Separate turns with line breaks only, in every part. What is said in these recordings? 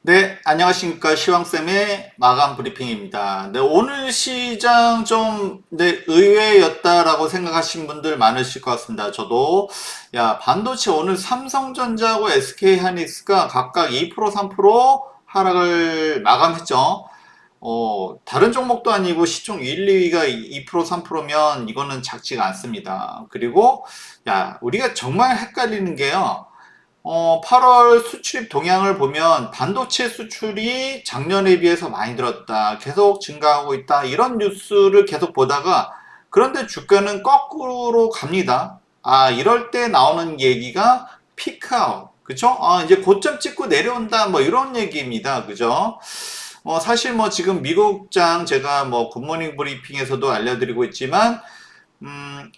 네, 안녕하십니까. 시황쌤의 마감 브리핑입니다. 네, 오늘 시장 좀, 네, 의외였다라고 생각하신 분들 많으실 것 같습니다. 저도, 야, 반도체 오늘 삼성전자하고 SK하이닉스가 각각 2%, 3% 하락을 마감했죠. 다른 종목도 아니고 시총 1, 2위가 2%, 3%면 이거는 작지가 않습니다. 그리고, 야, 우리가 정말 헷갈리는 게요. 8월 수출입 동향을 보면 반도체 수출이 작년에 비해서 많이 늘었다. 계속 증가하고 있다. 이런 뉴스를 계속 보다가 그런데 주가는 거꾸로 갑니다. 아, 이럴 때 나오는 얘기가 피크아웃. 그쵸? 이제 고점 찍고 내려온다. 뭐 이런 얘기입니다. 그죠? 사실 뭐 지금 미국장 제가 뭐 굿모닝 브리핑에서도 알려드리고 있지만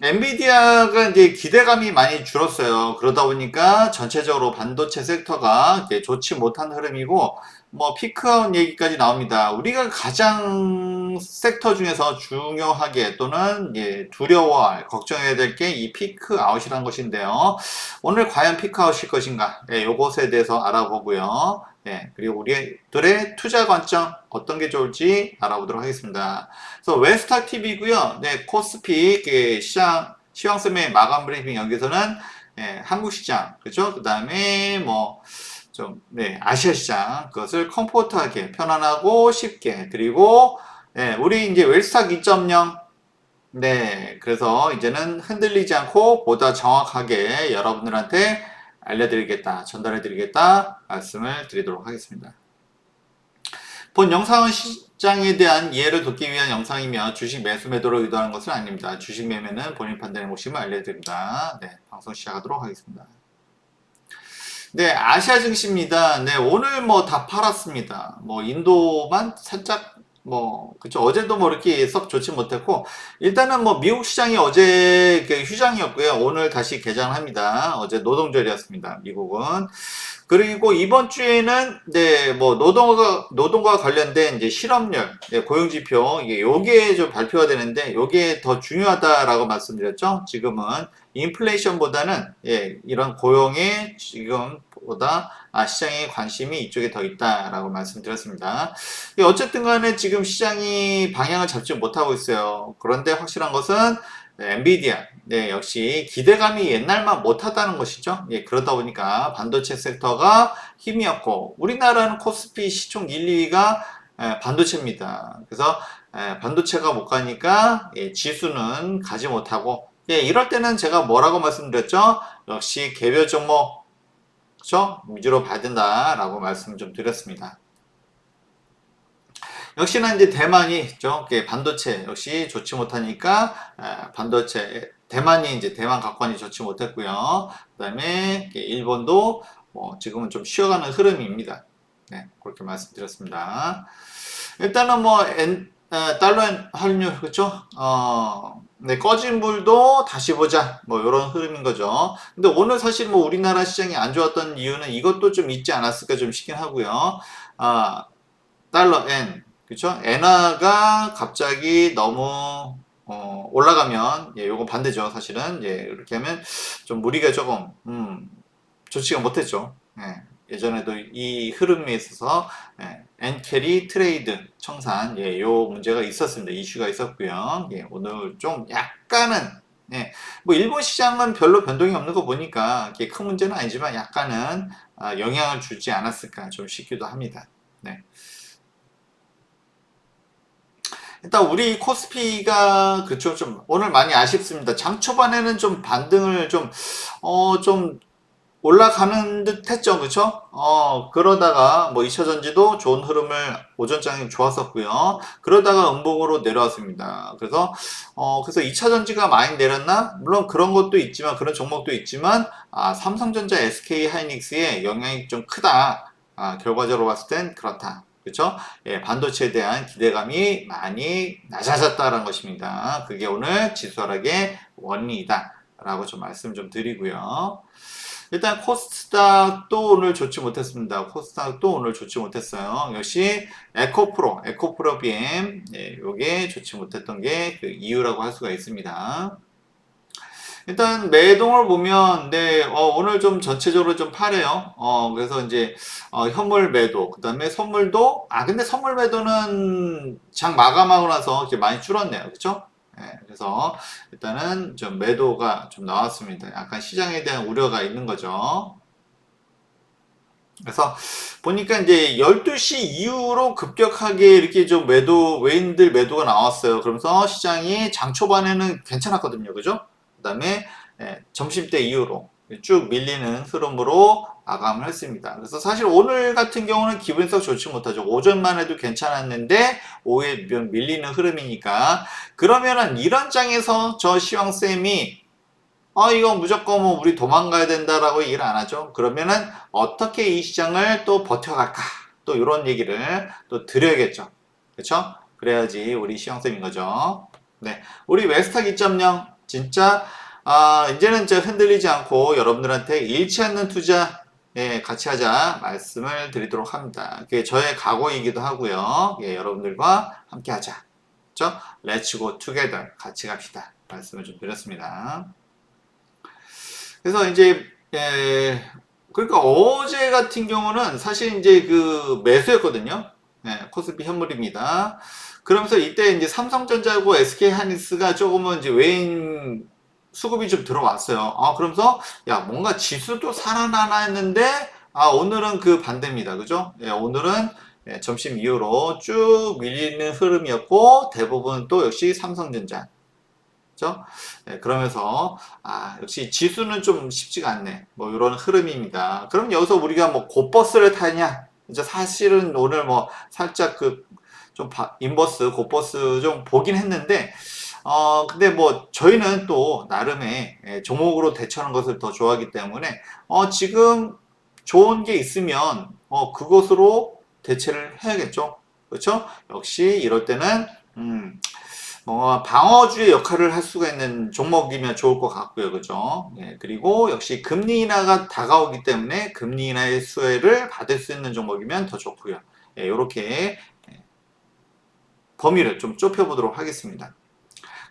엔비디아가 이제 기대감이 많이 줄었어요. 그러다 보니까 전체적으로 반도체 섹터가 이제 좋지 못한 흐름이고, 뭐, 피크아웃 얘기까지 나옵니다. 우리가 가장 섹터 중에서 중요하게 또는 예, 두려워할, 걱정해야 될 게 이 피크아웃이란 것인데요. 오늘 과연 피크아웃일 것인가? 예, 요것에 대해서 알아보고요. 예, 그리고 우리들의 투자 관점 어떤 게 좋을지 알아보도록 하겠습니다. 그래서 웨스타 TV고요. 네, 코스피 시장 시황쌤의 마감 브리핑 여기서는 예, 한국 시장 그죠? 그다음에 뭐 좀 네, 아시아 시장 그것을 컴포트하게 편안하고 쉽게 그리고 예, 우리 이제 웰스탁 2.0 네, 그래서 이제는 흔들리지 않고 보다 정확하게 여러분들한테 알려드리겠다, 전달해드리겠다 말씀을 드리도록 하겠습니다. 본 영상은 시장에 대한 이해를 돕기 위한 영상이며 주식 매수 매도로 의도하는 것은 아닙니다. 주식 매매는 본인 판단에 몫임을 알려드립니다. 네, 방송 시작하도록 하겠습니다. 네, 아시아 증시입니다. 네, 오늘 뭐 다 팔았습니다. 뭐 인도만 살짝 그쵸. 어제도 뭐 이렇게 썩 좋지 못했고, 일단은 뭐 미국 시장이 어제 휴장이었고요. 오늘 다시 개장합니다. 어제 노동절이었습니다. 미국은. 그리고 이번 주에는 네, 뭐 노동과 관련된 이제 실업률, 네, 고용 지표 이게 요게 좀 발표가 되는데 요게 더 중요하다라고 말씀드렸죠. 지금은 인플레이션보다는 예, 이런 고용에 지금보다 시장의 관심이 이쪽에 더 있다라고 말씀드렸습니다. 어쨌든 간에 지금 시장이 방향을 잡지 못하고 있어요. 그런데 확실한 것은 네, 엔비디아, 네, 역시 기대감이 옛날만 못하다는 것이죠. 예, 그러다 보니까 반도체 섹터가 힘이었고, 우리나라는 코스피 시총 1, 2위가 반도체입니다. 그래서 반도체가 못 가니까 예, 지수는 가지 못하고, 예, 이럴 때는 제가 뭐라고 말씀드렸죠? 역시 개별 종목, 그죠? 위주로 봐야 된다라고 말씀 좀 드렸습니다. 역시나 이제 대만이 좀 반도체 역시 좋지 못하니까 반도체 대만이 이제 대만 각관이 좋지 못했고요. 그다음에 일본도 지금은 좀 쉬어가는 흐름입니다. 네, 그렇게 말씀드렸습니다. 일단은 뭐 달러 환율 그렇죠? 네, 꺼진 불도 다시 보자. 뭐 이런 흐름인 거죠. 근데 오늘 사실 뭐 우리나라 시장이 안 좋았던 이유는 이것도 좀 있지 않았을까 좀 싶긴 하고요. 아, 달러 엔 그쵸? 엔화가 갑자기 너무 올라가면 예, 요거 반대죠 사실은 예, 이렇게 하면 좀 무리가 조금 좋지가 못했죠. 예, 예전에도 이 흐름에 있어서 엔캐리 트레이드 청산 예, 요 문제가 있었습니다. 이슈가 있었고요. 예, 오늘 좀 약간은 예, 뭐 일본 시장은 별로 변동이 없는 거 보니까 큰 문제는 아니지만 약간은 영향을 주지 않았을까 좀 싶기도 합니다. 네. 일단 우리 코스피가 그쵸 좀 오늘 많이 아쉽습니다. 장 초반에는 좀 반등을 좀 올라가는 듯 했죠. 그쵸? 그러다가 뭐 2차 전지도 좋은 흐름을 오전장이 좋았었고요. 그러다가 음봉으로 내려왔습니다. 그래서 2차 전지가 많이 내렸나? 물론 그런 것도 있지만 그런 종목도 있지만 삼성전자 SK 하이닉스의 영향이 좀 크다. 결과적으로 봤을 땐 그렇다. 그렇죠? 예, 반도체에 대한 기대감이 많이 낮아졌다는 것입니다. 그게 오늘 지수 하락의 원인이다. 라고 좀 말씀 좀 드리고요. 일단 코스닥도 오늘 좋지 못했습니다. 코스닥도 오늘 좋지 못했어요. 역시 에코프로 BM, 예, 요게 좋지 못했던 게 그 이유라고 할 수가 있습니다. 일단 매동을 보면 네, 오늘 좀 전체적으로 좀 파래요. 그래서 이제 현물 매도, 그다음에 선물도 근데 선물 매도는 장 마감하고 나서 이렇게 많이 줄었네요. 그렇죠? 예, 그래서 일단은 좀 매도가 좀 나왔습니다. 약간 시장에 대한 우려가 있는 거죠. 그래서 보니까 이제 12시 이후로 급격하게 이렇게 좀 외인들 매도가 나왔어요. 그러면서 시장이 장 초반에는 괜찮았거든요. 그죠? 그 다음에 점심때 이후로 쭉 밀리는 흐름으로 마감을 했습니다. 그래서 사실 오늘 같은 경우는 기분이 썩 좋지 못하죠. 오전만 해도 괜찮았는데 오후에 밀리는 흐름이니까 그러면은 이런 장에서 저 시황쌤이 이거 무조건 뭐 우리 도망가야 된다라고 얘기를 안 하죠. 그러면은 어떻게 이 시장을 또 버텨갈까? 또 이런 얘기를 또 드려야겠죠. 그렇죠? 그래야지 우리 시황쌤인 거죠. 네, 우리 웨스탁 2.0 진짜 이제는 저 흔들리지 않고 여러분들한테 잃지 않는 투자 같이 하자 말씀을 드리도록 합니다. 그게 저의 각오이기도 하고요. 여러분들과 함께 하자. 그렇죠? Let's go together. 같이 갑시다. 말씀을 좀 드렸습니다. 그래서 이제 그러니까 어제 같은 경우는 사실 이제 그 매수였거든요. 코스피 현물입니다. 그러면서 이때 이제 삼성전자하고 SK 하이닉스가 조금은 이제 외인 수급이 좀 들어왔어요. 그러면서 야 뭔가 지수도 살아나나 했는데 오늘은 그 반대입니다. 그죠? 오늘은 점심 이후로 쭉 밀리는 흐름이었고 대부분 또 역시 삼성전자. 그죠? 그러면서 역시 지수는 좀 쉽지가 않네. 뭐 이런 흐름입니다. 그럼 여기서 우리가 뭐 고버스를 타냐? 이제 사실은 오늘 뭐 살짝 그 좀 인버스, 고버스 좀 보긴 했는데 근데 뭐 저희는 또 나름의 종목으로 대처하는 것을 더 좋아하기 때문에 지금 좋은 게 있으면 그것으로 대체를 해야겠죠. 그렇죠? 역시 이럴 때는 방어주의 역할을 할 수가 있는 종목이면 좋을 것 같고요. 그죠? 그리고 역시 금리 인하가 다가오기 때문에 금리 인하의 수혜를 받을 수 있는 종목이면 더 좋고요. 이렇게 범위를 좀 좁혀보도록 하겠습니다.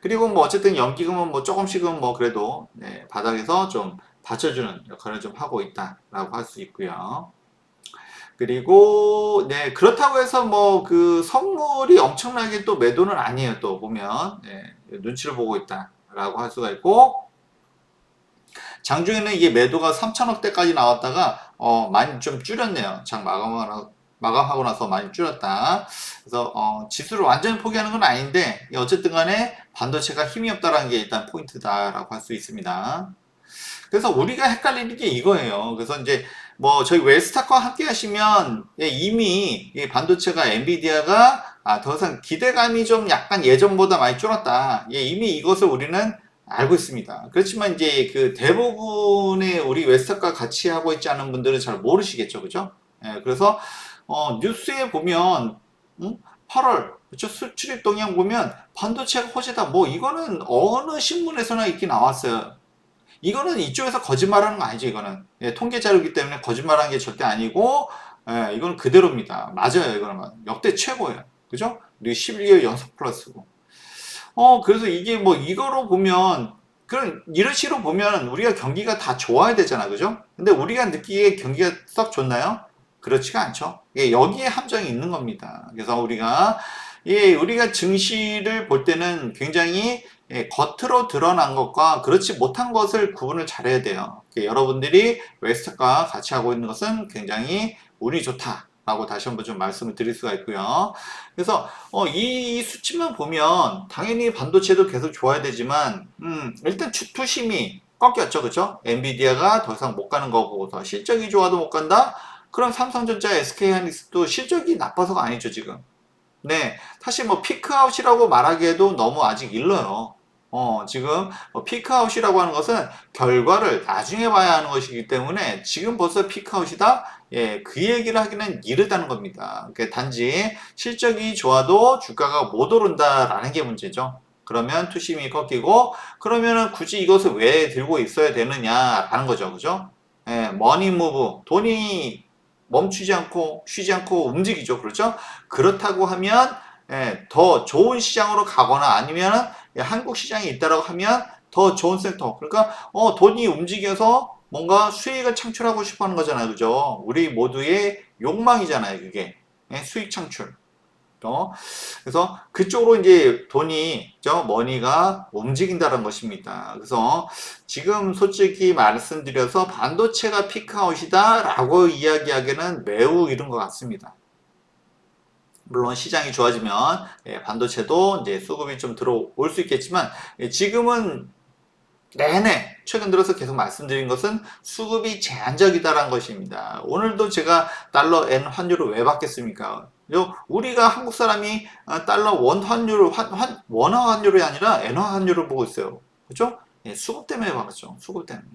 그리고 뭐 어쨌든 연기금은 뭐 조금씩은 뭐 그래도 바닥에서 좀 받쳐주는 역할을 좀 하고 있다라고 할 수 있고요. 그리고 그렇다고 해서 뭐 그 선물이 엄청나게 또 매도는 아니에요. 또 보면 눈치를 보고 있다라고 할 수가 있고 장중에는 이게 매도가 3천억대까지 나왔다가 많이 좀 줄였네요. 장 마감하고 나서 많이 줄였다. 그래서 지수를 완전히 포기하는 건 아닌데 어쨌든 간에 반도체가 힘이 없다라는 게 일단 포인트다라고 할 수 있습니다. 그래서 우리가 헷갈리는 게 이거예요. 그래서 이제 뭐 저희 웰스탁과 함께 하시면 이미 이 반도체가 엔비디아가 더 이상 기대감이 좀 약간 예전보다 많이 줄었다. 이미 이것을 우리는 알고 있습니다. 그렇지만 이제 그 대부분의 우리 웰스탁과 같이 하고 있지 않은 분들은 잘 모르시겠죠, 그죠? 그래서 뉴스에 보면 8월 그렇죠? 수출입 동향 보면 반도체가 호재다. 뭐 이거는 어느 신문에서나 이렇게 나왔어요. 이거는 이쪽에서 거짓말하는 거 아니죠, 이거는. 통계 자료이기 때문에 거짓말하는 게 절대 아니고, 이건 그대로입니다. 맞아요, 이거는. 역대 최고예요. 그죠? 우리 11개월 연속 플러스고. 그래서 이게 뭐 이거로 보면, 그런, 이런 식으로 보면 우리가 경기가 다 좋아야 되잖아, 그죠? 근데 우리가 느끼기에 경기가 썩 좋나요? 그렇지가 않죠. 여기에 함정이 있는 겁니다. 그래서 우리가 증시를 볼 때는 굉장히 겉으로 드러난 것과 그렇지 못한 것을 구분을 잘해야 돼요. 여러분들이 웨스트과 같이 하고 있는 것은 굉장히 운이 좋다라고 다시 한번 좀 말씀을 드릴 수가 있고요. 그래서 이 수치만 보면 당연히 반도체도 계속 좋아야 되지만 일단 투심이 꺾였죠, 그렇죠? 엔비디아가 더 이상 못 가는 거 보고서 실적이 좋아도 못 간다. 그럼 삼성전자, SK하이닉스도 실적이 나빠서가 아니죠, 지금. 네, 사실 뭐 피크아웃이라고 말하기에도 너무 아직 일러요. 지금 피크아웃이라고 하는 것은 결과를 나중에 봐야 하는 것이기 때문에 지금 벌써 피크아웃이다? 그 얘기를 하기는 이르다는 겁니다. 단지 실적이 좋아도 주가가 못 오른다라는 게 문제죠. 그러면 투심이 꺾이고 그러면은 굳이 이것을 왜 들고 있어야 되느냐라는 거죠. 그죠? 머니 무브, 돈이 멈추지 않고 쉬지 않고 움직이죠. 그렇죠? 그렇다고 하면 더 좋은 시장으로 가거나 아니면 한국 시장이 있다라고 하면 더 좋은 섹터. 그러니까 돈이 움직여서 뭔가 수익을 창출하고 싶어 하는 거잖아요. 그죠? 우리 모두의 욕망이잖아요. 그게. 예, 수익 창출. 그래서 그쪽으로 이제 돈이, 머니가 움직인다는 것입니다. 그래서 지금 솔직히 말씀드려서 반도체가 피크아웃이다라고 이야기하기는 매우 이른 것 같습니다. 물론 시장이 좋아지면 반도체도 이제 수급이 좀 들어올 수 있겠지만 지금은 내내 최근 들어서 계속 말씀드린 것은 수급이 제한적이다라는 것입니다. 오늘도 제가 달러 엔 환율을 왜 받겠습니까? 우리가 한국 사람이 달러 원 환율, 원화 환율이 아니라 엔화 환율을 보고 있어요. 그죠? 수급 때문에 받았죠. 수급 때문에.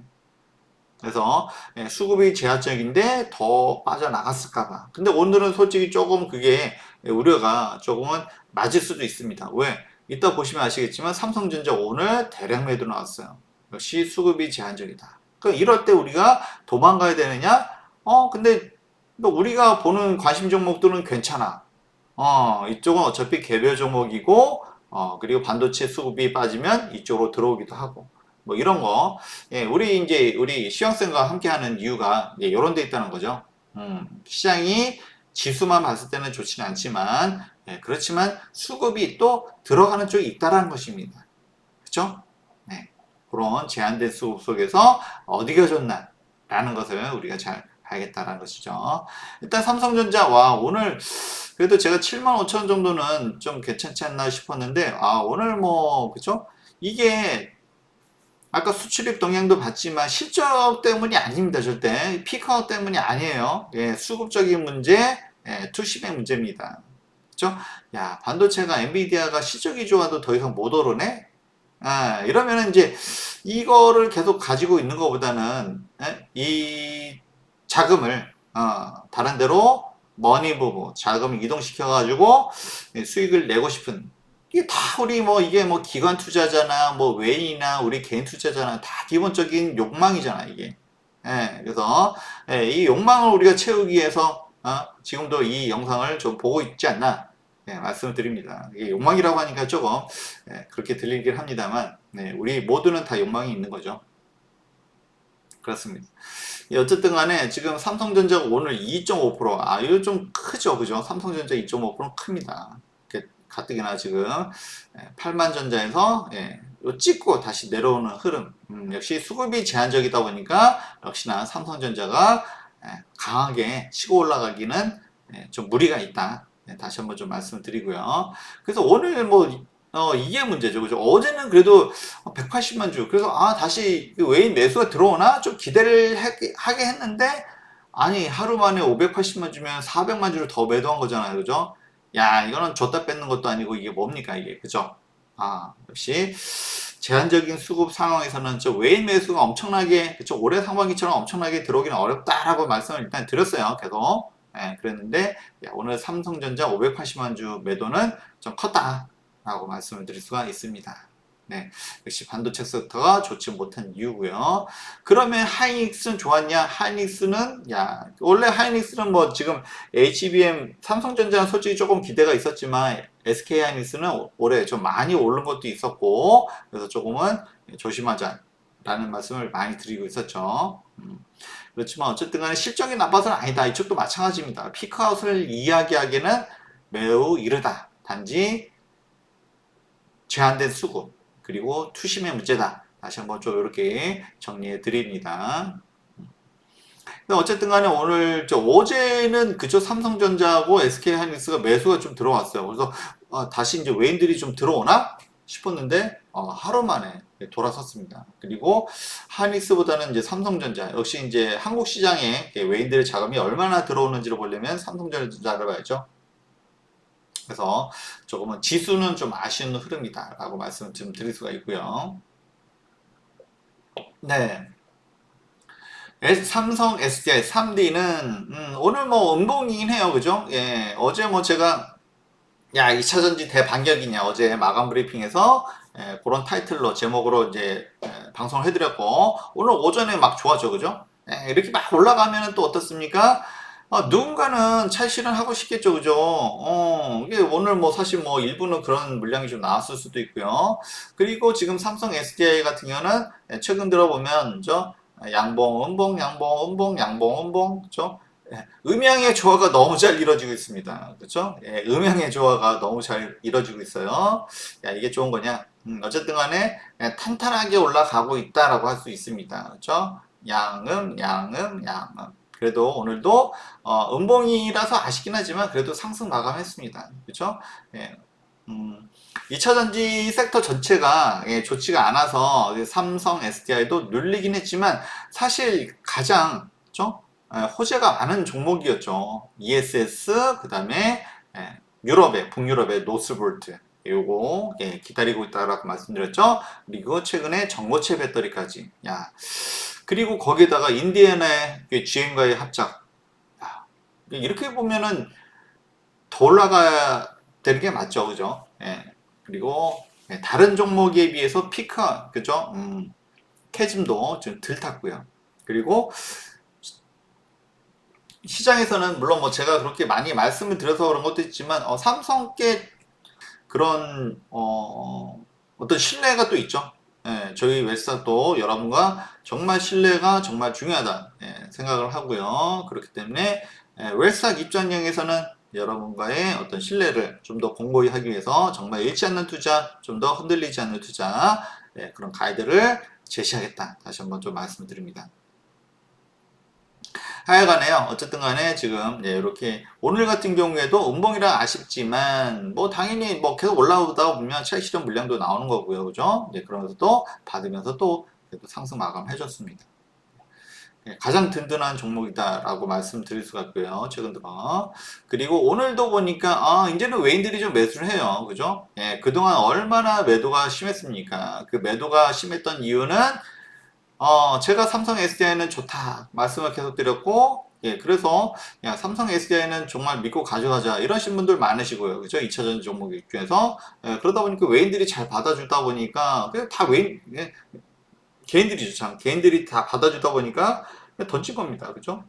그래서 수급이 제한적인데 더 빠져나갔을까봐. 근데 오늘은 솔직히 조금 그게 우려가 조금은 맞을 수도 있습니다. 왜? 이따 보시면 아시겠지만 삼성전자 오늘 대량 매도 나왔어요. 역시 수급이 제한적이다. 그러니까 이럴 때 우리가 도망가야 되느냐? 근데 우리가 보는 관심 종목들은 괜찮아. 이쪽은 어차피 개별 종목이고, 그리고 반도체 수급이 빠지면 이쪽으로 들어오기도 하고. 뭐 이런 거, 우리 시황쌤과 함께 하는 이유가 이런 데 있다는 거죠. 시장이 지수만 봤을 때는 좋지는 않지만, 그렇지만 수급이 또 들어가는 쪽이 있다라는 것입니다. 그쵸? 네. 그런 제한된 수급 속에서 어디가 좋나? 라는 것을 우리가 잘 봐야겠다라는 것이죠. 일단 삼성전자, 오늘 그래도 제가 75,000원 정도는 좀 괜찮지 않나 싶었는데, 오늘 그죠? 이게 아까 수출입 동향도 봤지만 실적 때문이 아닙니다. 절대 피크아웃 때문이 아니에요. 수급적인 문제, 투심의 문제입니다. 그렇죠? 야, 반도체가 엔비디아가 실적이 좋아도 더 이상 못 오르네. 이러면 이제 이거를 계속 가지고 있는 것보다는 이 자금을 다른 데로 머니부부 자금을 이동시켜 가지고 수익을 내고 싶은, 이게 다 우리 이게 기관 투자자나 외인이나 우리 개인 투자자나 다 기본적인 욕망이잖아 이게. 그래서 이 욕망을 우리가 채우기 위해서 지금도 이 영상을 좀 보고 있지 않나 말씀을 드립니다. 이게 욕망이라고 하니까 조금 그렇게 들리긴 합니다만 우리 모두는 다 욕망이 있는 거죠. 그렇습니다. 어쨌든 간에 지금 삼성전자가 오늘 2.5%, 이거 좀 크죠, 그죠? 삼성전자 2.5%는 큽니다. 가뜩이나 지금 8만전자에서 찍고 다시 내려오는 흐름, 역시 수급이 제한적이다 보니까 역시나 삼성전자가 강하게 치고 올라가기는 좀 무리가 있다. 다시 한번 좀 말씀을 드리고요. 그래서 오늘 이게 문제죠. 그죠? 어제는 그래도 180만 주. 그래서 다시 외인 매수가 들어오나 좀 기대를 하게 했는데, 아니 하루 만에 580만 주면 400만 주를 더 매도한 거잖아요. 그죠? 야, 이거는 줬다 뺏는 것도 아니고 이게 뭡니까 이게. 그죠? 역시 제한적인 수급 상황에서는 저 외인 매수가 엄청나게, 그쵸? 올해 상반기처럼 엄청나게 들어오기는 어렵다라고 말씀을 일단 드렸어요. 계속. 그랬는데 오늘 삼성전자 580만 주 매도는 좀 컸다 라고 말씀을 드릴 수가 있습니다. 역시 반도체 섹터가 좋지 못한 이유고요. 그러면 하이닉스는 좋았냐? 하이닉스는 원래 하이닉스는 지금 HBM, 삼성전자는 솔직히 조금 기대가 있었지만 SK 하이닉스는 올해 좀 많이 오른 것도 있었고, 그래서 조금은 조심하자라는 말씀을 많이 드리고 있었죠. 그렇지만 어쨌든 간에 실적이 나빠서는 아니다. 이쪽도 마찬가지입니다. 피크아웃을 이야기하기는 매우 이르다. 단지 제한된 수급 그리고 투심의 문제다. 다시 한번 좀 이렇게 정리해 드립니다. 어쨌든 간에 오늘 어제는 그쪽 삼성전자하고 SK하이닉스가 매수가 좀 들어왔어요. 그래서 다시 이제 외인들이 좀 들어오나 싶었는데 하루 만에 돌아섰습니다. 그리고 하이닉스보다는 이제 삼성전자, 역시 이제 한국 시장에 외인들의 자금이 얼마나 들어오는지를 보려면 삼성전자를 봐야죠. 그래서 조금은 지수는 좀 아쉬운 흐름이다 라고 말씀을 좀 드릴 수가 있고요. 삼성 SDI 3D는 오늘 음봉이긴 해요. 그죠? 어제 제가 2차전지 대반격이냐 어제 마감 브리핑에서 그런 타이틀로 제목으로 이제 방송을 해드렸고, 오늘 오전에 막 좋았죠. 그죠? 이렇게 막 올라가면은 또 어떻습니까? 누군가는 차익 실현하고 싶겠죠, 그죠? 이게 오늘 뭐 사실 뭐 일부는 그런 물량이 좀 나왔을 수도 있고요. 그리고 지금 삼성 SDI 같은 경우는 최근 들어보면, 저 양봉, 음봉, 양봉, 음봉, 양봉, 음봉, 그죠? 음양의 조화가 너무 잘 이루어지고 있습니다. 그렇죠? 음양의 조화가 너무 잘 이루어지고 있어요. 야, 이게 좋은 거냐? 어쨌든 간에 탄탄하게 올라가고 있다라고 할 수 있습니다. 그렇죠? 양음, 양음, 양음. 그래도 오늘도 음봉이라서 아쉽긴 하지만 그래도 상승 마감했습니다. 그렇죠? 예, 2차전지 섹터 전체가 좋지가 않아서 삼성 SDI도 눌리긴 했지만 사실 가장 그렇죠? 호재가 많은 종목이었죠. ESS 그다음에 유럽의 북유럽의 노스볼트 요거 기다리고 있다라고 말씀드렸죠. 그리고 최근에 전고체 배터리까지. 야, 그리고 거기에다가 인디애나의 GM과의 합작. 야, 이렇게 보면은 더 올라가야 되는 게 맞죠, 그죠? 그리고 다른 종목에 비해서 피크, 그죠? 캐즘도 좀 덜 탔고요. 그리고 시장에서는 물론 뭐 제가 그렇게 많이 말씀을 드려서 그런 것도 있지만 삼성께 그런 어떤 신뢰가 또 있죠. 저희 웰스도 여러분과 정말 신뢰가 정말 중요하다 생각을 하고요. 그렇기 때문에 웰스탁 입장에서는 여러분과의 어떤 신뢰를 좀 더 공고히 하기 위해서 정말 잃지 않는 투자, 좀 더 흔들리지 않는 투자 그런 가이드를 제시하겠다. 다시 한번 좀 말씀드립니다. 하여간에요. 어쨌든 간에 지금 이렇게 오늘 같은 경우에도 음봉이라 아쉽지만 뭐 당연히 뭐 계속 올라오다 보면 차익 실현 물량도 나오는 거고요. 그죠? 그러면서 또 받으면서 또 상승 마감 해줬습니다. 가장 든든한 종목이다라고 말씀드릴 수가 있고요. 최근 들어. 그리고 오늘도 보니까 이제는 외인들이 좀 매수를 해요. 그죠? 그동안 얼마나 매도가 심했습니까? 그 매도가 심했던 이유는 제가 삼성 SDI는 좋다 말씀을 계속 드렸고 그래서 야, 삼성 SDI는 정말 믿고 가져가자 이러신 분들 많으시고요. 그죠? 2차전 종목 중에서 그러다 보니까 외인들이 잘 받아주다 보니까 그냥 다 외인 개인들이죠. 참 개인들이 다 받아주다 보니까 그냥 던진 겁니다. 그죠?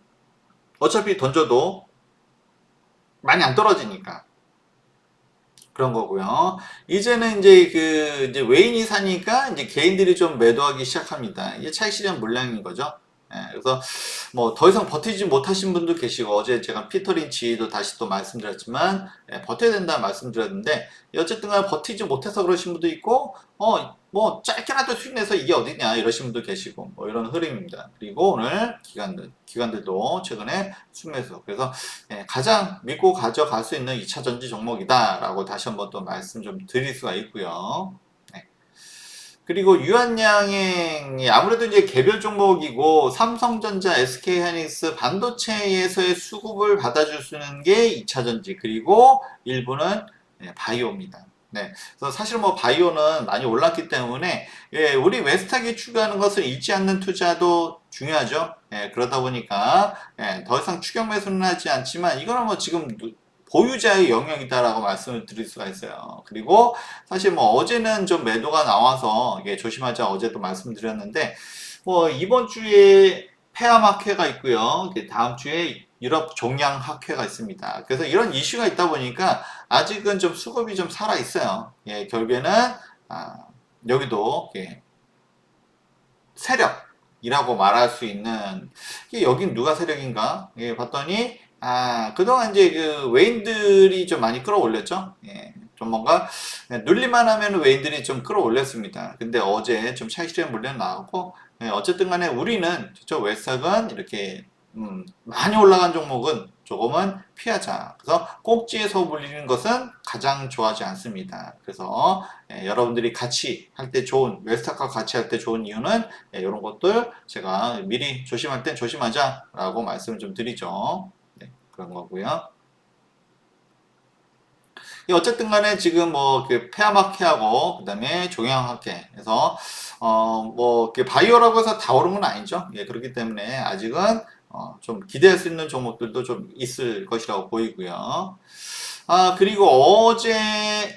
어차피 던져도 많이 안 떨어지니까 그런 거고요. 이제는 이제 외인이 사니까 이제 개인들이 좀 매도하기 시작합니다. 이게 차익 실현 물량인 거죠. 그래서 뭐 더 이상 버티지 못하신 분도 계시고 어제 제가 피터 린치도 다시 또 말씀드렸지만 버텨야 된다 말씀드렸는데 어쨌든 간에 버티지 못해서 그러신 분도 있고 뭐 짧게라도 수익 내서 이게 어디냐 이러신 분도 계시고 뭐 이런 흐름입니다. 그리고 오늘 기관들도 최근에 순매수 그래서 가장 믿고 가져갈 수 있는 2차 전지 종목이다 라고 다시 한번 또 말씀 좀 드릴 수가 있고요. 그리고 유한양행이 아무래도 이제 개별 종목이고 삼성전자, SK하이닉스 반도체에서의 수급을 받아줄 수 있는 게 2차 전지 그리고 일부는 바이오입니다. 그래서 사실 뭐 바이오는 많이 올랐기 때문에 우리 웨스탁이 추구하는 것을 잊지 않는 투자도 중요하죠. 그러다 보니까 더 이상 추격 매수는 하지 않지만 이거는 뭐 지금 보유자의 영역이다라고 말씀을 드릴 수가 있어요. 그리고 사실 뭐 어제는 좀 매도가 나와서 조심하자 어제도 말씀드렸는데 뭐 이번 주에 폐암학회가 있고요. 다음 주에 유럽 종양학회가 있습니다. 그래서 이런 이슈가 있다 보니까 아직은 좀 수급이 좀 살아 있어요. 결국에는 여기도 세력이라고 말할 수 있는 여긴 누가 세력인가? 봤더니 그동안 이제 그 외인들이 좀 많이 끌어올렸죠. 좀 뭔가 눌리만 하면 외인들이 좀 끌어올렸습니다. 근데 어제 좀 차익 실현 물량 나왔고 어쨌든 간에 우리는 저 웨스탁은 이렇게 많이 올라간 종목은 조금은 피하자. 그래서 꼭지에서 물리는 것은 가장 좋아하지 않습니다. 그래서 여러분들이 같이 할 때 좋은 웨스탁과 같이 할 때 좋은 이유는 이런 것들 제가 미리 조심할 땐 조심하자라고 말씀을 좀 드리죠. 그런 거고요. 어쨌든 간에 지금 뭐 그 폐암학회하고 그다음에 종양학회 해서 뭐 바이오라고 해서 다 오른 건 아니죠. 그렇기 때문에 아직은 좀 기대할 수 있는 종목들도 좀 있을 것이라고 보이고요. 그리고 어제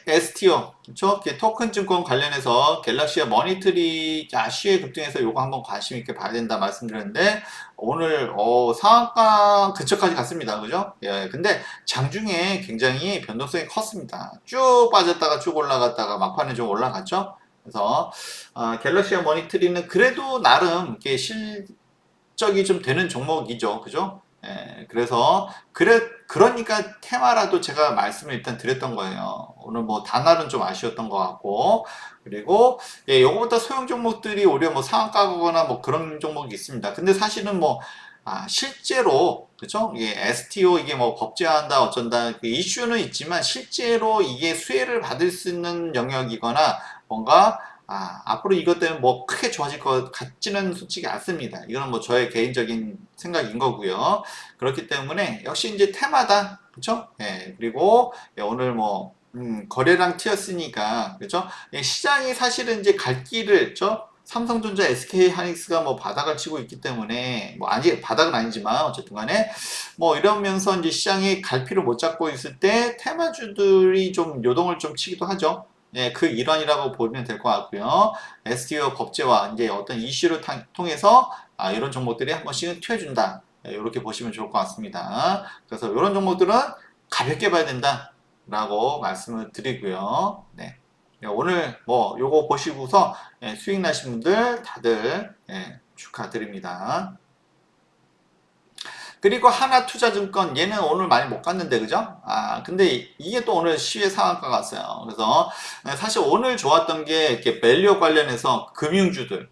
STO, 그쵸? 토큰 증권 관련해서 갤럭시와 머니트리 시에 급등해서 요거 한번 관심 있게 봐야 된다 말씀드렸는데, 오늘, 상한가 근처까지 갔습니다. 그죠? 예, 근데 장중에 굉장히 변동성이 컸습니다. 쭉 빠졌다가 쭉 올라갔다가 막판에 좀 올라갔죠? 그래서, 갤럭시와 머니트리는 그래도 나름 이렇게 실적이 좀 되는 종목이죠. 그죠? 예, 그래서 그러니까 테마라도 제가 말씀을 일단 드렸던 거예요. 오늘 뭐 단날은 좀 아쉬웠던 것 같고, 그리고 예, 요거보다 소형 종목들이 오히려 뭐 상한가거나 뭐 그런 종목이 있습니다. 근데 사실은 뭐 실제로 그죠? 이게 STO 이게 뭐 법제화한다 어쩐다 그 이슈는 있지만 실제로 이게 수혜를 받을 수 있는 영역이거나 뭔가 앞으로 이것 때문에 뭐 크게 좋아질 것 같지는 솔직히 않습니다. 이거는 뭐 저의 개인적인 생각인 거고요. 그렇기 때문에 역시 이제 테마다, 그쵸? 예, 그리고 예, 오늘 뭐, 거래량 튀었으니까, 그죠? 예, 시장이 사실은 이제 갈 길을, 삼성전자, SK하이닉스가 뭐 바닥을 치고 있기 때문에, 뭐 아니, 바닥은 아니지만, 어쨌든 간에, 뭐 이러면서 이제 시장이 갈피를 못 잡고 있을 때, 테마주들이 좀 요동을 좀 치기도 하죠. 예, 그 일환이라고 보면 될 것 같고요. STO 법제화, 이제 어떤 이슈를 통해서, 이런 종목들이 한 번씩은 튀어준다. 이렇게 보시면 좋을 것 같습니다. 그래서 이런 종목들은 가볍게 봐야 된다라고 말씀을 드리고요. 네. 네, 오늘 뭐 요거 보시고서 수익 나신 분들 다들 축하드립니다. 그리고 하나투자증권 얘는 오늘 많이 못 갔는데 그죠? 근데 이게 또 오늘 시외 상한가 갔어요. 그래서 사실 오늘 좋았던 게 이렇게 밸류 관련해서 금융주들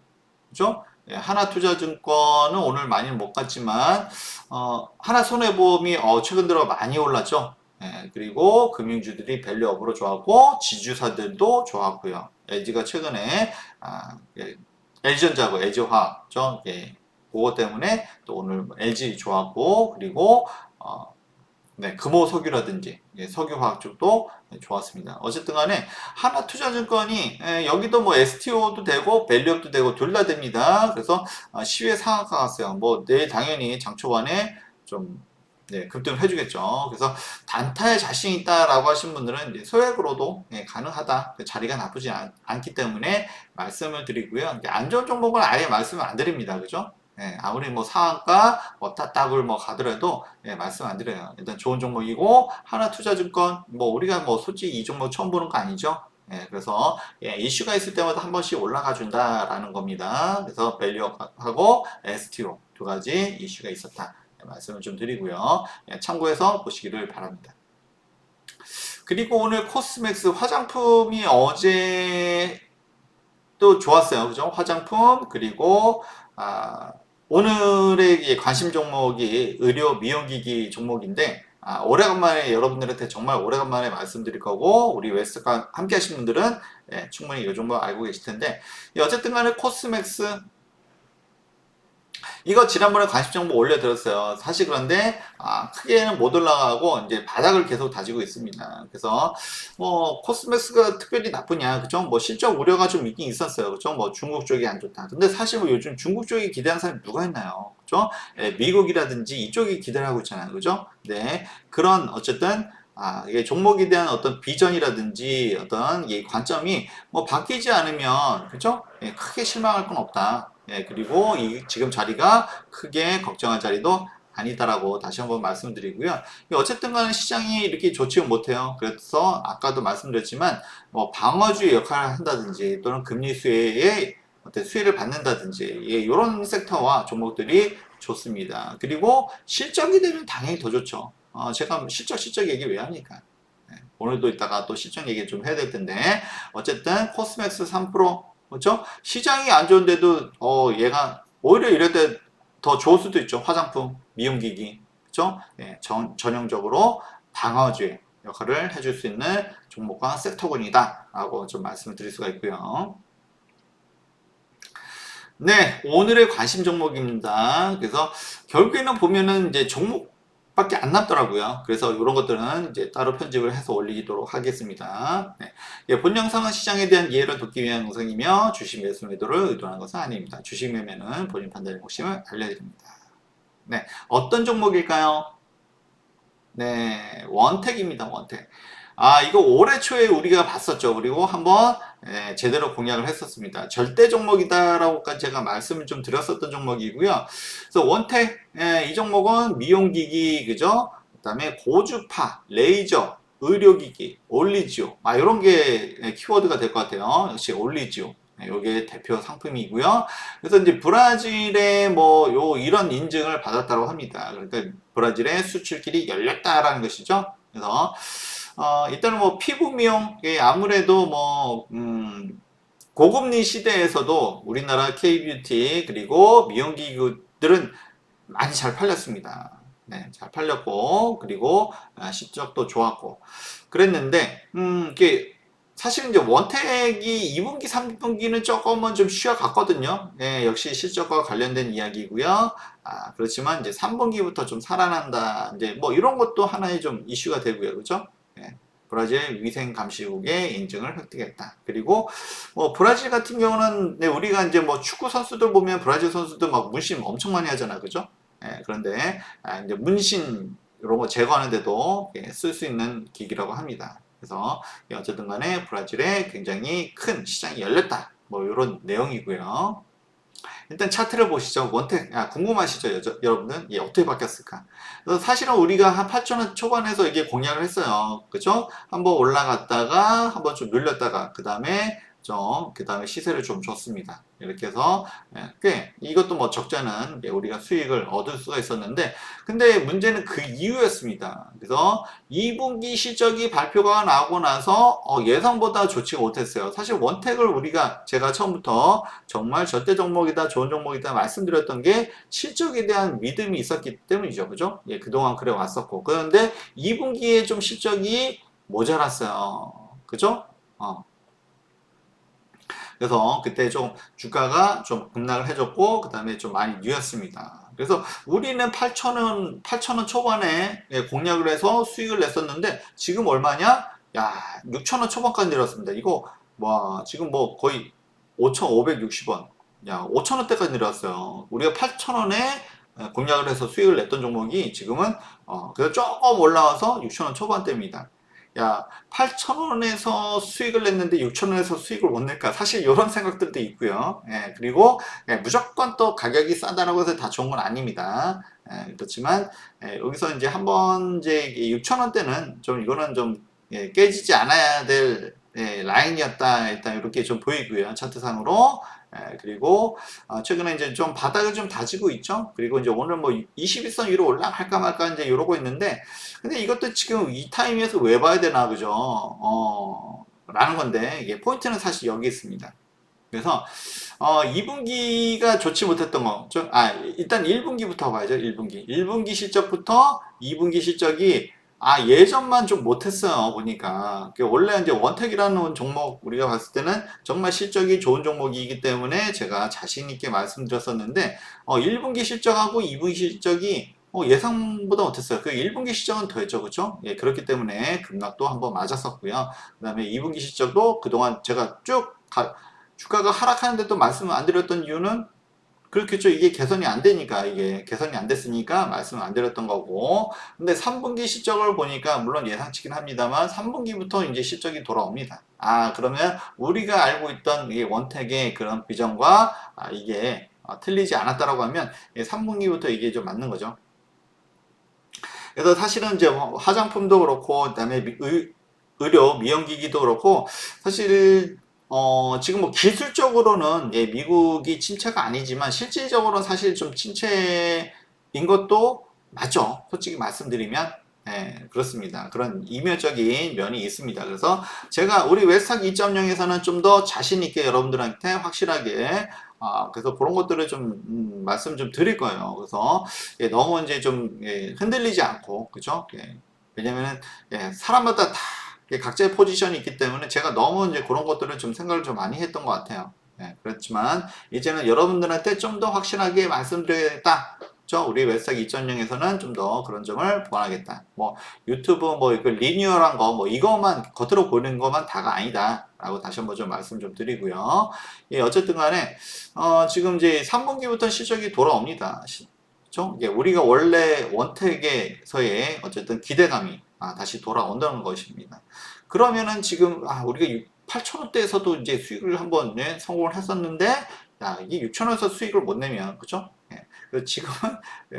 그죠? 예, 하나투자증권은 오늘 많이 못 갔지만 하나손해보험이 최근 들어 많이 올랐죠. 예, 그리고 금융주들이 밸류업으로 좋았고 지주사들도 좋았고요. LG가 최근에 예, LG전자고 LG화학죠. 예, 그거 때문에 또 오늘 LG 좋았고 그리고 네, 금호석유라든지 석유화학 쪽도 좋았습니다. 어쨌든 간에 하나투자증권이 여기도 뭐 STO도 되고 밸류업도 되고 둘 다 됩니다. 그래서 시외 상한가 갔어요. 뭐 내일 당연히 장 초반에 좀 급등을 해주겠죠. 그래서 단타에 자신 있다라고 하신 분들은 이제 소액으로도 가능하다. 자리가 나쁘지 않기 때문에 말씀을 드리고요. 안 좋은 종목은 아예 말씀을 안 드립니다. 그죠? 아무리 뭐 상한가, 뭐 따따블 뭐 가더라도 말씀 안 드려요. 일단 좋은 종목이고 하나투자증권 뭐 우리가 뭐 솔직히 이 종목 처음 보는 거 아니죠? 그래서 이슈가 있을 때마다 한 번씩 올라가 준다라는 겁니다. 그래서 밸류하고 STO 두 가지 이슈가 있었다. 말씀을 좀 드리고요. 참고해서 보시기를 바랍니다. 그리고 오늘 코스맥스 화장품이 어제 또 좋았어요. 그죠? 화장품 그리고 오늘의 관심 종목이 의료 미용기기 종목인데 오래간만에 여러분들한테 정말 오래간만에 말씀드릴 거고 우리 웨스트가 함께 하신 분들은 충분히 이 종목 알고 계실 텐데 어쨌든 간에 코스맥스 이거 지난번에 관심 정보 올려드렸어요. 사실 그런데 크게는 못 올라가고 이제 바닥을 계속 다지고 있습니다. 그래서 뭐 코스맥스가 특별히 나쁘냐, 그죠? 뭐 실적 우려가 좀 있긴 있었어요, 그죠? 뭐 중국 쪽이 안 좋다. 근데 사실 뭐 요즘 중국 쪽이 기대하는 사람이 누가 있나요, 그죠? 미국이라든지 이쪽이 기대를 하고 있잖아요, 그죠? 네, 그런 어쨌든. 이게 종목에 대한 어떤 비전이라든지 어떤 이 관점이 뭐 바뀌지 않으면, 그죠? 크게 실망할 건 없다. 그리고 이 지금 자리가 크게 걱정할 자리도 아니다라고 다시 한번 말씀드리고요. 어쨌든 간에 시장이 이렇게 좋지 못해요. 그래서 아까도 말씀드렸지만 뭐 방어주의 역할을 한다든지 또는 금리 수혜의 어떤 수혜를 받는다든지 이런 섹터와 종목들이 좋습니다. 그리고 실적이 되면 당연히 더 좋죠. 제가 실적 얘기 왜 합니까? 오늘도 이따가 또 실적 얘기 좀 해야 될 텐데 어쨌든 코스맥스 3% 그렇죠? 시장이 안 좋은데도 얘가 오히려 이럴 때 더 좋을 수도 있죠. 화장품, 미용기기 그렇죠? 전형적으로 방어주의 역할을 해줄 수 있는 종목과 섹터군이다 라고 좀 말씀을 드릴 수가 있고요. 네, 오늘의 관심 종목입니다. 그래서 결국에는 보면은 이제 종목밖에 안 남더라고요. 그래서 이런 것들은 이제 따로 편집을 해서 올리도록 하겠습니다. 네. 본 영상은 시장에 대한 이해를 돕기 위한 영상이며 주식 매수 매도를 의도하는 것은 아닙니다. 주식 매매는 본인 판단의 몫임을 알려드립니다. 네, 어떤 종목일까요? 네, 원택입니다, 원택. 아, 이거 올해 초에 우리가 봤었죠. 그리고 한번 제대로 공략을 했었습니다. 절대 종목이다라고까지 제가 말씀을 좀 드렸었던 종목이고요. 그래서 원택, 이 종목은 미용기기, 그죠? 그다음에 고주파, 레이저, 의료기기, 올리지오, 이런 게 키워드가 될 것 같아요. 역시 올리지오. 이게 대표 상품이고요. 그래서 이제 브라질에 뭐 이런 인증을 받았다고 합니다. 그러니까 브라질의 수출길이 열렸다라는 것이죠. 그래서 일단은 뭐 피부 미용 아무래도 뭐 고금리 시대에서도 우리나라 K뷰티 그리고 미용 기구들은 많이 잘 팔렸습니다. 네, 잘 팔렸고 그리고 실적도 좋았고 그랬는데 이게 사실 이제 원택이 2분기, 3분기는 조금은 좀 쉬어갔거든요. 네, 역시 실적과 관련된 이야기고요. 그렇지만 이제 3분기부터 좀 살아난다. 이제 뭐 이런 것도 하나의 좀 이슈가 되고요. 그죠? 네, 브라질 위생 감시국의 인증을 획득했다. 그리고 뭐 브라질 같은 경우는 네, 우리가 이제 뭐 축구 선수들 보면 브라질 선수들 막 문신 엄청 많이 하잖아. 그죠? 그런데 이제 문신 이런 거 제거하는데도 쓸 수 있는 기기라고 합니다. 그래서 어쨌든 간에 브라질에 굉장히 큰 시장이 열렸다. 뭐 이런 내용이고요. 일단 차트를 보시죠. 원택, 궁금하시죠? 여러분들? 어떻게 바뀌었을까? 그래서 사실은 우리가 한 8,000원 초반에서 이게 공략을 했어요. 그죠? 한번 올라갔다가, 한번 좀 눌렸다가, 그 다음에 시세를 좀 줬습니다. 이렇게 해서, 꽤, 이것도 뭐 적자는 우리가 수익을 얻을 수가 있었는데, 근데 문제는 그 이유였습니다. 그래서 2분기 실적이 발표가 나고 나서, 예상보다 좋지가 못했어요. 사실 원택을 제가 처음부터 정말 절대 종목이다, 좋은 종목이다 말씀드렸던 게 실적에 대한 믿음이 있었기 때문이죠. 그죠? 그동안 그래 왔었고. 그런데 2분기에 좀 실적이 모자랐어요. 그죠? 그래서 그때 좀 주가가 좀 급락을 해줬고, 그 다음에 좀 많이 누였습니다. 그래서 우리는 8,000원 초반에 공략을 해서 수익을 냈었는데, 지금 얼마냐? 야, 6,000원 초반까지 내렸습니다. 이거, 와, 지금 뭐 거의 5,560원. 야, 5,000원대까지 내려왔어요. 우리가 8,000원에 공략을 해서 수익을 냈던 종목이 지금은, 그래서 조금 올라와서 6,000원 초반대입니다. 야, 8,000원에서 수익을 냈는데 6,000원에서 수익을 못 낼까? 사실 이런 생각들도 있고요. 그리고 무조건 또 가격이 싸다라고 해서 다 좋은 건 아닙니다. 그렇지만 여기서 이제 한번 이제 6,000원대는 좀 이거는 좀 깨지지 않아야 될 라인이었다. 일단 이렇게 좀 보이고요. 차트상으로. 그리고 최근에 이제 좀 바닥을 좀 다지고 있죠. 그리고 이제 오늘 뭐 21선 위로 올라갈까 말까 이제 이러고 있는데, 근데 이것도 지금 이 타임에서 왜 봐야 되나, 그죠? 라는 건데, 이게 포인트는 사실 여기 있습니다. 그래서 2분기가 좋지 못했던 거, 일단 1분기부터 봐야죠. 1분기. 1분기 실적부터 2분기 실적이 예전만 좀 못했어요. 보니까. 원래 이제 원택이라는 종목 우리가 봤을 때는 정말 실적이 좋은 종목이기 때문에 제가 자신 있게 말씀드렸었는데 1분기 실적하고 2분기 실적이 예상보다 못했어요. 그 1분기 실적은 더했죠. 그렇죠? 그렇기 때문에 급락도 한번 맞았었고요. 그다음에 2분기 실적도 그동안 제가 주가가 하락하는데도 말씀을 안 드렸던 이유는 그렇겠죠. 이게 개선이 안 되니까, 이게 개선이 안 됐으니까 말씀을 안 드렸던 거고. 근데 3분기 실적을 보니까 물론 예상치긴 합니다만 3분기부터 이제 실적이 돌아옵니다. 그러면 우리가 알고 있던 이 원택의 그런 비전과 이게 틀리지 않았다라고 하면 3분기부터 이게 좀 맞는 거죠. 그래서 사실은 이제 화장품도 그렇고, 그다음에 의료 미용기기도 그렇고, 사실 지금 뭐 기술적으로는 미국이 침체가 아니지만 실질적으로는 사실 좀 침체인 것도 맞죠. 솔직히 말씀드리면. 그렇습니다. 그런 이면적인 면이 있습니다. 그래서 제가 우리 웨스탁 2.0에서는 좀 더 자신 있게 여러분들한테 확실하게 그래서 그런 것들을 좀 말씀 좀 드릴 거예요. 그래서 너무 이제 좀 흔들리지 않고 그죠? 왜냐면은 사람마다 다 각자의 포지션이 있기 때문에 제가 너무 이제 그런 것들을 좀 생각을 좀 많이 했던 것 같아요. 그렇지만 이제는 여러분들한테 좀 더 확실하게 말씀드리겠다. 우리 웹스탁 2.0에서는 좀 더 그런 점을 보완하겠다. 뭐 유튜브 뭐 이거 리뉴얼한 거 뭐 이거만 겉으로 보이는 것만 다가 아니다. 라고 다시 한번 좀 말씀 좀 드리고요. 어쨌든 간에 지금 이제 3분기부터 실적이 돌아옵니다. 그죠? 이게 우리가 원래 원택에서의 어쨌든 기대감이 다시 돌아온다는 것입니다. 그러면은 지금 우리가 8,000원대에서도 이제 수익을 한번 성공을 했었는데 이게 6,000원에서 수익을 못 내면 그죠? 예, 그래서 지금은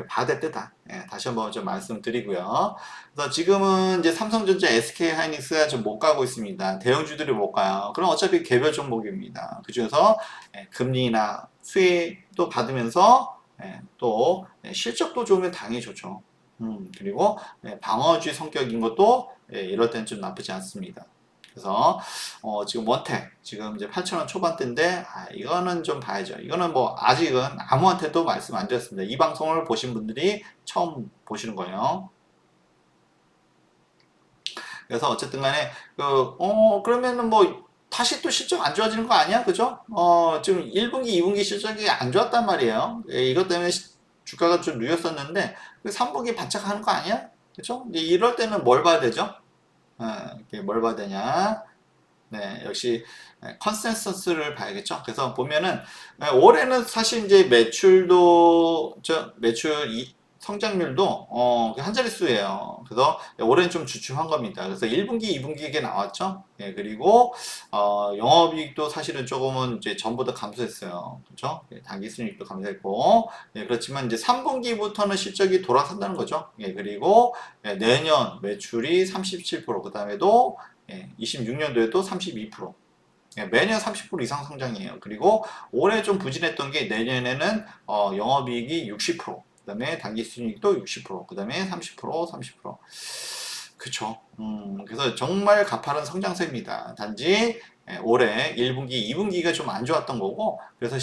바대뜨다. 예, 다시 한번 좀 말씀드리고요. 그래서 지금은 이제 삼성전자, SK하이닉스가 좀 못 가고 있습니다. 대형주들이 못 가요. 그럼 어차피 개별 종목입니다. 그중에서 금리나 수익도 받으면서 또 실적도 좋으면 당연히 좋죠. 그리고 방어주의 성격인 것도 이럴 때는 좀 나쁘지 않습니다. 그래서 지금 원택 지금 이제 8,000원 초반대인데 이거는 좀 봐야죠. 이거는 뭐 아직은 아무한테도 말씀 안 드렸습니다. 이 방송을 보신 분들이 처음 보시는 거예요. 그래서 어쨌든 간에 그러면은 뭐 다시 또 실적 안 좋아지는 거 아니야? 그죠? 지금 1분기, 2분기 실적이 안 좋았단 말이에요. 이것 때문에 주가가 좀 누였었는데 3분기 바짝 하는 거 아니야? 그죠? 이제 이럴 때는 뭘 봐야 되죠? 이게 뭘 봐야 되냐? 네, 역시 컨센서스를 봐야겠죠. 그래서 보면은 올해는 사실 이제 매출도 매출 성장률도 한 자릿수예요. 그래서 올해는 좀 주춤한 겁니다. 그래서 1분기, 2분기 게 나왔죠. 예, 그리고 영업이익도 사실은 조금은 이제 전보다 감소했어요. 그렇죠? 예, 당기순이익도 감소했고, 예, 그렇지만 이제 3분기부터는 실적이 돌아선다는 거죠. 예, 그리고 내년 매출이 37%, 그 다음에도 26년도에도 32%. 매년 30% 이상 성장이에요. 그리고 올해 좀 부진했던 게 내년에는 영업이익이 60%, 그 다음에 당기순이익도 60%, 그 다음에 30%, 30%. 그쵸. 그래서 정말 가파른 성장세입니다. 단지 올해 1분기, 2분기가 좀 안 좋았던 거고, 그래서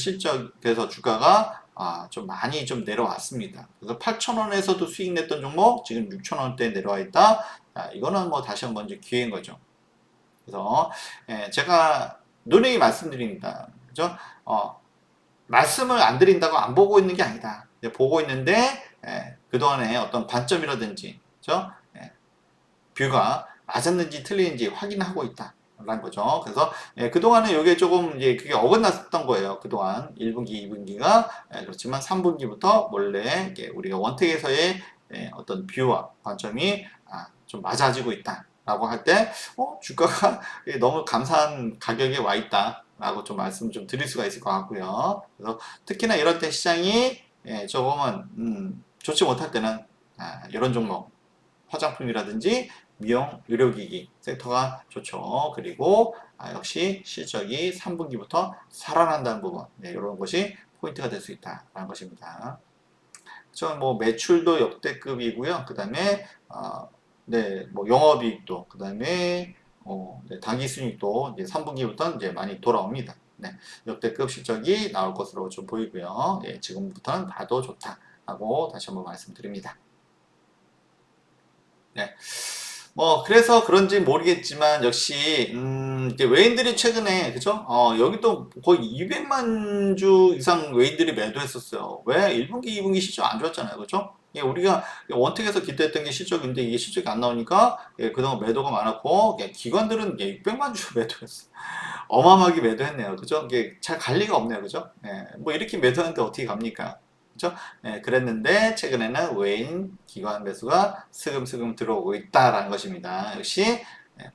그래서 주가가 좀 많이 좀 내려왔습니다. 그래서 8,000원에서도 수익 냈던 종목, 지금 6,000원대 내려와 있다. 이거는 뭐 다시 한번 이제 기회인 거죠. 그래서 제가 누누이 말씀드립니다. 그죠? 말씀을 안 드린다고 안 보고 있는 게 아니다. 보고 있는데 그동안에 어떤 관점이라든지 그죠? 뷰가 맞았는지 틀리는지 확인하고 있다. 라는 거죠. 그래서 그동안은 이게 조금 이제 그게 어긋났었던 거예요. 그동안 1분기, 2분기가 그렇지만 3분기부터 원래 우리가 원택에서의 어떤 뷰와 관점이 좀 맞아지고 있다. 라고 할 때, 주가가 너무 감사한 가격에 와 있다. 라고 좀 말씀 좀 드릴 수가 있을 것 같고요. 그래서 특히나 이럴 때 시장이 조금은, 좋지 못할 때는, 이런 종목, 화장품이라든지 미용, 의료기기 섹터가 좋죠. 그리고 역시 실적이 3분기부터 살아난다는 부분, 이런 것이 포인트가 될 수 있다라는 것입니다. 뭐 매출도 역대급이고요. 그 다음에 뭐 영업이익도, 그 다음에 당기순이익도 이제 3분기부터 이제 많이 돌아옵니다. 네, 역대급 실적이 나올 것으로 좀 보이고요. 지금부터는 봐도 좋다라고 다시 한번 말씀드립니다. 네. 뭐 그래서 그런지 모르겠지만 역시 이제 외인들이 최근에 그죠? 여기도 거의 200만 주 이상 외인들이 매도했었어요. 왜? 1분기, 2분기 실적 안 좋았잖아요. 그죠? 우리가 원택에서 기대했던 게 실적인데 이게 실적이 안 나오니까 그동안 매도가 많았고 기관들은 600만 주 매도했어. 어마어마하게 매도했네요. 그죠? 이게 잘 갈 리가 없네요. 그죠? 뭐 이렇게 매도하는데 어떻게 갑니까? 그죠? 그랬는데 최근에는 외인 기관 매수가 스금스금 들어오고 있다라는 것입니다. 역시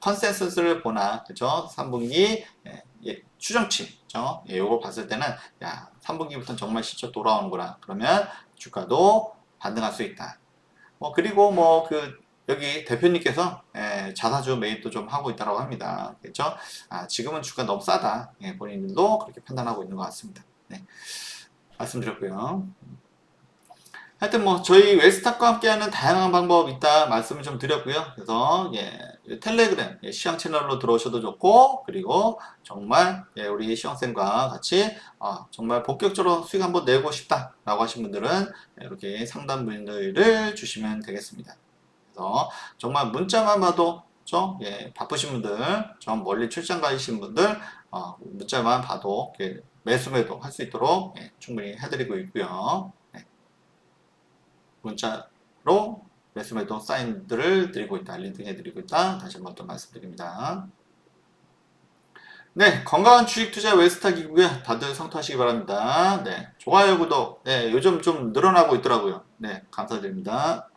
컨센서스를 보나 그죠? 3분기 추정치 그죠? 요걸 봤을 때는 야 3분기부터는 정말 실적 돌아오는구나. 그러면 주가도 반등할 수 있다. 그리고 뭐 여기 대표님께서 자사주 매입도 좀 하고 있다고 합니다. 그렇죠? 지금은 주가 너무 싸다. 본인들도 그렇게 판단하고 있는 것 같습니다. 네, 말씀드렸고요. 하여튼 뭐 저희 웰스탁과 함께하는 다양한 방법 있다 말씀을 좀 드렸고요. 그래서 텔레그램 시황 채널로 들어오셔도 좋고 그리고 정말 우리 시황쌤과 같이 정말 본격적으로 수익 한번 내고 싶다라고 하신 분들은 이렇게 상담 문의를 주시면 되겠습니다. 그래서 정말 문자만 봐도 바쁘신 분들, 좀 멀리 출장 가신 분들 문자만 봐도 매수매도 할 수 있도록 충분히 해드리고 있고요. 문자로 매수매도 사인들을 드리고 있다, 리딩해 드리고 있다. 다시 한번 또 말씀드립니다. 네, 건강한 주식 투자 웨스탁이고요. 다들 성투하시기 바랍니다. 네, 좋아요, 구독. 네, 요즘 좀 늘어나고 있더라고요. 네, 감사드립니다.